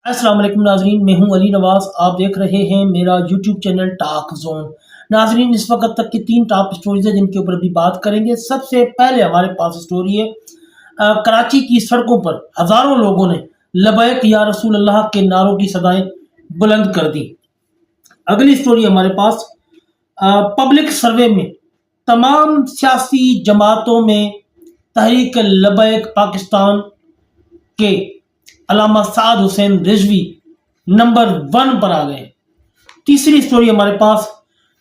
अस्सलाम वालेकुम नाजरीन, मैं हूं अली नवाज। आप देख रहे हैं मेरा यूट्यूब चैनल टॉक जोन। नाजरीन, इस वक्त तक की 3 टॉप स्टोरीज है जिनके ऊपर अभी बात करेंगे। सबसे पहले हमारे पास स्टोरी है कराची की सड़कों पर हजारों लोगों ने लबैक या रसूल अल्लाह के नारों की सदाएं बुलंद कर दी। अगली स्टोरी हमारे पास पब्लिक सर्वे में तमाम सियासी जमातों में तहरीक लबैक पाकिस्तान के अल्लामा साद हुसैन रिजवी नंबर 1 पर आ गए। तीसरी स्टोरी हमारे पास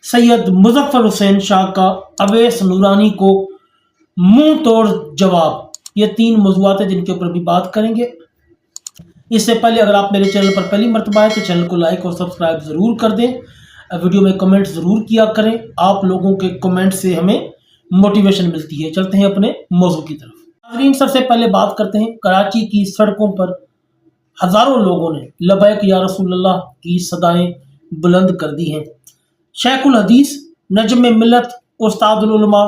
सैयद मुजफ्फर हुसैन शाह का अवैस नूरानी को मुंह तोड़ जवाब। ये 3 मौज़ूआत हैं जिनके ऊपर भी बात करेंगे। इससे पहले अगर आप मेरे चैनल पर पहली मर्तबा है तो चैनल को लाइक और सब्सक्राइब ज़रूर कर दें। वीडियो में कमेंट ज़रूर किया करें, आप लोगों के कमेंट से हमें मोटिवेशन मिलती है। चलते हैं अपने मौजू की तरफ। नाज़रीन, सबसे पहले बात करते हैं कराची की सड़कों पर हजारों लोगों ने लबैक या रसूल अल्लाह की सदाएं बुलंद कर दी हैं। शेखुल हदीस नजम मिल्लत उस्तादुल उलमा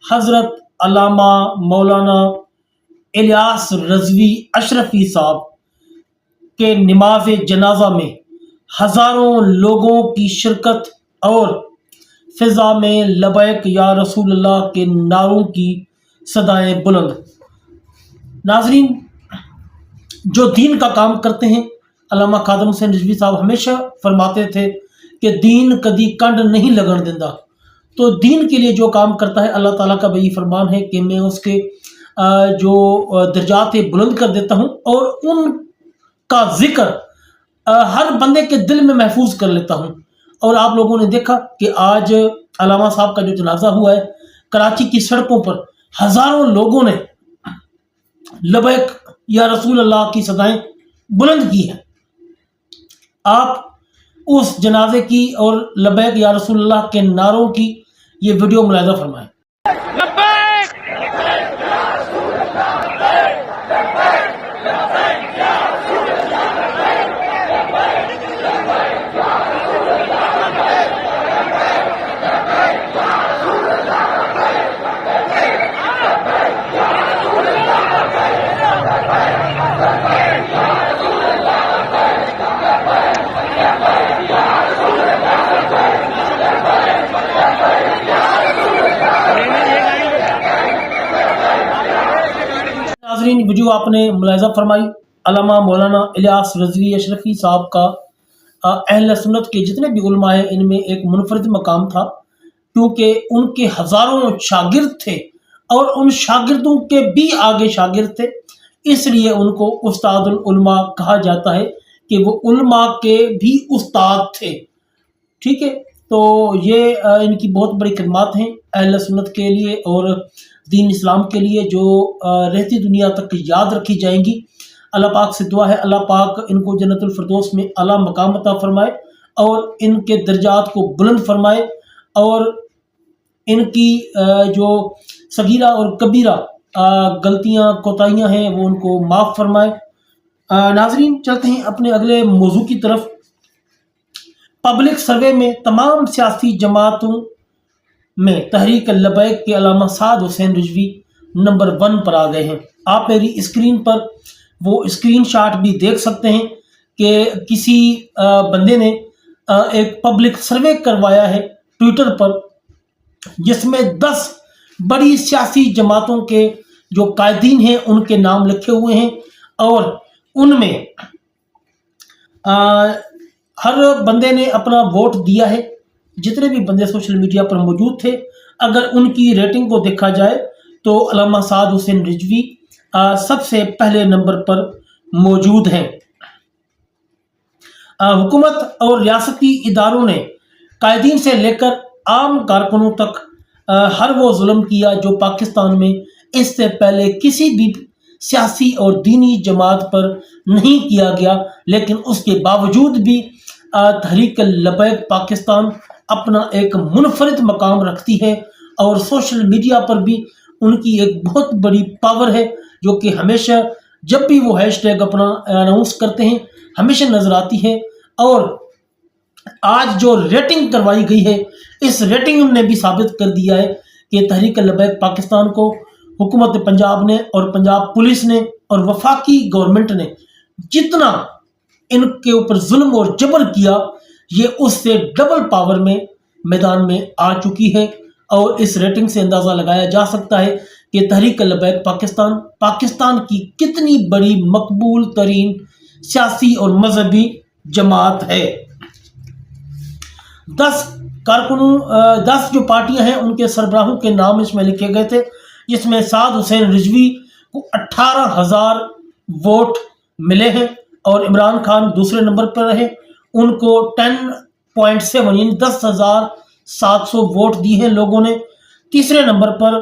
हजरत अल्लामा मौलाना इलियास रज़वी अशरफी साहब के नमाज जनाजा में हजारों लोगों की शिरकत और फिजा में लबैक या रसूल अल्लाह के नारों की सदाएं बुलंद। नाजरीन, जो दीन का काम करते हैं, अल्लामा खादम हुसैन रिजवी साहब हमेशा फरमाते थे कि दीन कदी कंड नहीं लगन देंदा। तो दीन के लिए जो काम करता है, अल्लाह ताला का वही फरमान है कि मैं उसके जो दर्जात है बुलंद कर देता हूँ और उनका जिक्र हर बंदे के दिल में महफूज कर लेता हूँ। और आप लोगों ने देखा कि आज अल्लामा साहब का जो जनाजा हुआ है, कराची की सड़कों पर हजारों लोगों ने लबैक या रसूल अल्लाह की सदाएं बुलंद की हैं। आप उस जनाजे की और लबैक या रसूल अल्लाह के नारों की ये वीडियो मुलाहिजा फरमाएं। नाज़रीन, वीडियो आपने मुलाहिजा फरमाई। अल्लामा मौलाना इलियास रज़वी अशरफी साहब का अहले सुन्नत के जितने भी उलमा हैं इनमें एक मुनफरिद मकाम था, क्योंकि उनके हज़ारों शागिर्द थे और उन शागिर्दों के भी आगे शागिर्द थे, इसलिए उनको उस्तादुल उलमा कहा जाता है कि वो उलमा के भी उस्ताद थे। ठीक है, तो ये इनकी बहुत बड़ी खिदमत हैं अहले सुन्नत के लिए और दीन इस्लाम के लिए, जो रहती दुनिया तक याद रखी जाएंगी। अल्लाह पाक से दुआ है अल्लाह पाक इनको जन्नतुल फिरदौस में आला मकाम अता फरमाए और इनके दर्जात को बुलंद फरमाए और इनकी जो सगीरा और कबीरा गलतियां कोताहियां हैं वो उनको माफ़ फरमाए। नाजरीन, चलते हैं अपने अगले मौजू की तरफ। पब्लिक सर्वे में तमाम सियासी जमातों में तहरीक लबैक के अल्लामा साद हुसैन रिजवी नंबर 1 पर आ गए हैं। आप मेरी स्क्रीन पर वो स्क्रीनशॉट भी देख सकते हैं कि किसी बंदे ने एक पब्लिक सर्वे करवाया है ट्विटर पर, जिसमें 10 बड़ी सियासी जमातों के जो कायदीन हैं उनके नाम लिखे हुए हैं और उनमें हर बंदे ने अपना वोट दिया है। जितने भी बंदे सोशल मीडिया पर मौजूद थे, अगर उनकी रेटिंग को देखा जाए तो अल्लामा साद हुसैन रिजवी सबसे पहले नंबर पर मौजूद हैं। हुकूमत और रियासती इदारों ने कायदीन से लेकर आम कारकुनों तक हर वो जुल्म किया जो पाकिस्तान में इससे पहले किसी भी सियासी और दीनी जमात पर नहीं किया गया, लेकिन उसके बावजूद भी तहरीक लबैक पाकिस्तान अपना एक मुनफरिद मकाम रखती है और सोशल मीडिया पर भी उनकी एक बहुत बड़ी पावर है, जो कि हमेशा जब भी वो हैशटैग अपना अनाउंस करते हैं हमेशा नज़र आती है। और आज जो रेटिंग करवाई गई है, इस रेटिंग ने भी साबित कर दिया है कि तहरीक लबैक पाकिस्तान को हुकूमत पंजाब ने और पंजाब पुलिस ने और वफाकी गवर्नमेंट ने जितना ان کے اوپر ظلم اور جبر کیا، یہ اس سے ڈبل پاور میں میدان میں آ چکی ہے، اور اس ریٹنگ سے اندازہ لگایا جا سکتا ہے کہ تحریک لبیک پاکستان کی کتنی بڑی مقبول ترین سیاسی اور مذہبی جماعت ہے۔ 10 جو پارٹیاں ہیں ان کے سربراہوں کے نام اس میں لکھے گئے تھے، جس میں سعد حسین رضوی کو 18,000 ووٹ ملے ہیں، اور عمران خان دوسرے نمبر پر رہے، ان کو 10.7 یعنی 10,700 ووٹ دی ہیں لوگوں نے۔ تیسرے نمبر پر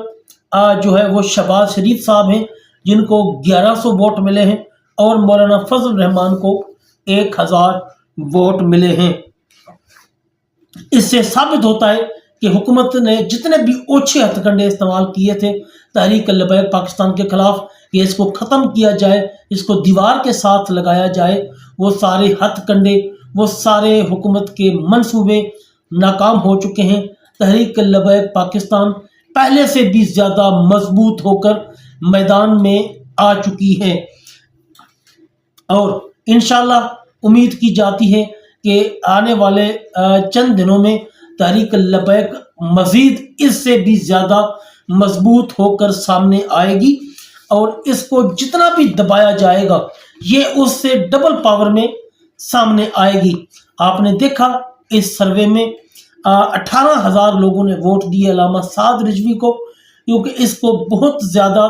جو ہے وہ شہباز شریف صاحب ہیں، جن کو 1100 ووٹ ملے ہیں، اور مولانا فضل الرحمان کو 1000 ووٹ ملے ہیں۔ اس سے ثابت ہوتا ہے کہ حکومت نے جتنے بھی اوچھے ہتھ کنڈے استعمال کیے تھے تحریک لبیک پاکستان کے خلاف کہ اس کو ختم کیا جائے، اس کو دیوار کے ساتھ لگایا جائے، وہ سارے ہتھ کنڈے، وہ سارے حکومت کے منصوبے ناکام ہو چکے ہیں۔ تحریک لبیک پاکستان پہلے سے بھی زیادہ مضبوط ہو کر میدان میں آ چکی ہے، اور انشاءاللہ امید کی جاتی ہے کہ آنے والے چند دنوں میں تحریک لبیک مزید اس سے بھی زیادہ مضبوط ہو کر سامنے آئے گی، اور اس کو جتنا بھی دبایا جائے گا یہ اس سے ڈبل پاور میں سامنے آئے گی۔ آپ نے دیکھا اس سروے میں 18,000 لوگوں نے ووٹ دیے علامہ سعد رضوی کو، کیونکہ اس کو بہت زیادہ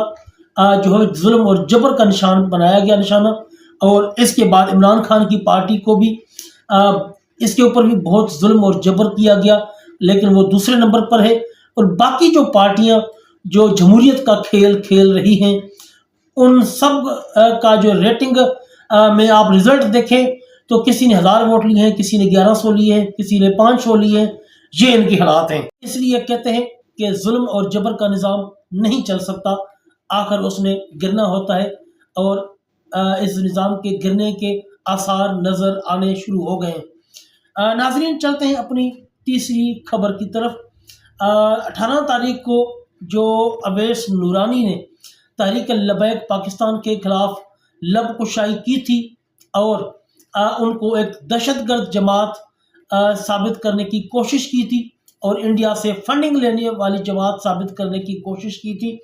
جو ہے ظلم اور جبر کا نشان بنایا گیا نشانہ، اور اس کے بعد عمران خان کی پارٹی کو بھی اس کے اوپر بھی بہت ظلم اور جبر کیا گیا، لیکن وہ دوسرے نمبر پر ہے۔ اور باقی جو پارٹیاں جو جمہوریت کا کھیل کھیل رہی ہیں، ان سب کا جو ریٹنگ میں آپ رزلٹ دیکھیں تو کسی نے 1000 ووٹ لیے ہیں، کسی نے 1100 لیے ہیں، کسی نے 500 لیے ہیں۔ یہ ان کے حالات ہیں۔ اس لیے کہتے ہیں کہ ظلم اور جبر کا نظام نہیں چل سکتا، آخر اس نے گرنا ہوتا ہے، اور اس نظام کے گرنے کے آثار نظر آنے شروع ہو گئے ہیں۔ ناظرین، چلتے ہیں اپنی تیسری خبر کی طرف۔ 18 تاریخ کو جو اویس نورانی نے تحریک لبیک پاکستان کے خلاف لب کشائی کی تھی، اور ان کو ایک دہشت گرد جماعت ثابت کرنے کی کوشش کی تھی، اور انڈیا سے فنڈنگ لینے والی جماعت ثابت کرنے کی کوشش کی تھی،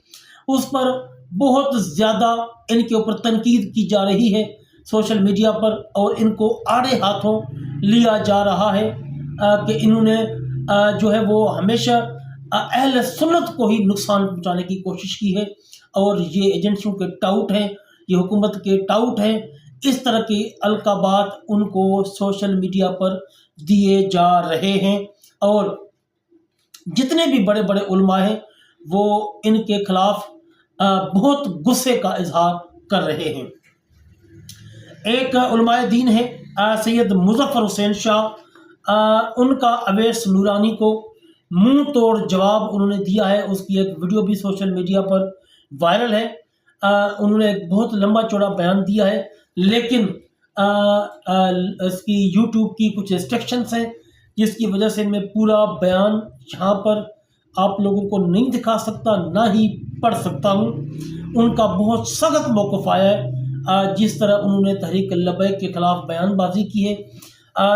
اس پر بہت زیادہ ان کے اوپر تنقید کی جا رہی ہے سوشل میڈیا پر، اور ان کو آڑے ہاتھوں لیا جا رہا ہے کہ انہوں نے جو ہے وہ ہمیشہ اہل سنت کو ہی نقصان پہنچانے کی کوشش کی ہے، اور یہ ایجنسیوں کے ٹاؤٹ ہیں، یہ حکومت کے ٹاؤٹ ہیں۔ اس طرح کے القابات ان کو سوشل میڈیا پر دیے جا رہے ہیں، اور جتنے بھی بڑے بڑے علماء ہیں وہ ان کے خلاف بہت غصے کا اظہار کر رہے ہیں۔ ایک علماء دین ہے سید مظفر حسین شاہ، ان کا اویس نورانی کو منہ توڑ جواب انہوں نے دیا ہے۔ اس کی ایک ویڈیو بھی سوشل میڈیا پر وائرل ہے۔ انہوں نے ایک بہت لمبا چوڑا بیان دیا ہے، لیکن اس کی یوٹیوب کی کچھ ریسٹرکشنز ہیں، جس کی وجہ سے میں پورا بیان یہاں پر آپ لوگوں کو نہیں دکھا سکتا، نہ ہی پڑھ سکتا ہوں۔ ان کا بہت سخت موقف آیا ہے جس طرح انہوں نے تحریک لبیک کے خلاف بیان بازی کی ہے۔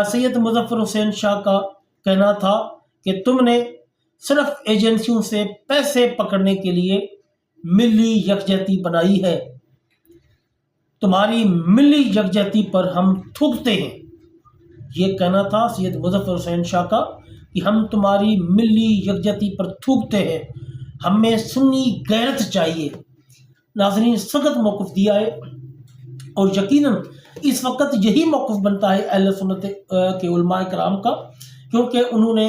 سید مظفر حسین شاہ کا کہنا تھا کہ تم نے صرف ایجنسیوں سے پیسے پکڑنے کے لیے ملی یکجہتی بنائی ہے، تمہاری ملی یکجہتی پر ہم تھوکتے ہیں۔ یہ کہنا تھا سید مظفر حسین شاہ کا کہ ہم تمہاری ملی یکجہتی پر تھوکتے ہیں، ہمیں سنی غیرت چاہیے۔ ناظرین، سخت موقف دیا ہے، اور یقیناً اس وقت یہی موقف بنتا ہے اہل سنت کے علماء کرام کا، کیونکہ انہوں نے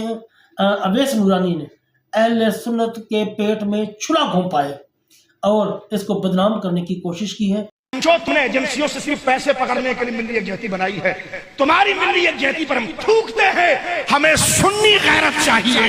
اویس نورانی نے اہل سنت کے پیٹ میں چھلا گھونپا ہے اور اس کو بدنام کرنے کی کوشش کی ہے۔ جو تم نے ایجنسیوں سے صرف پیسے پکڑنے کے لیے ملی یکجہتی بنائی ہے، تمہاری ملی یکجہتی پر ہم تھوکتے ہیں، ہمیں سنی غیرت چاہیے۔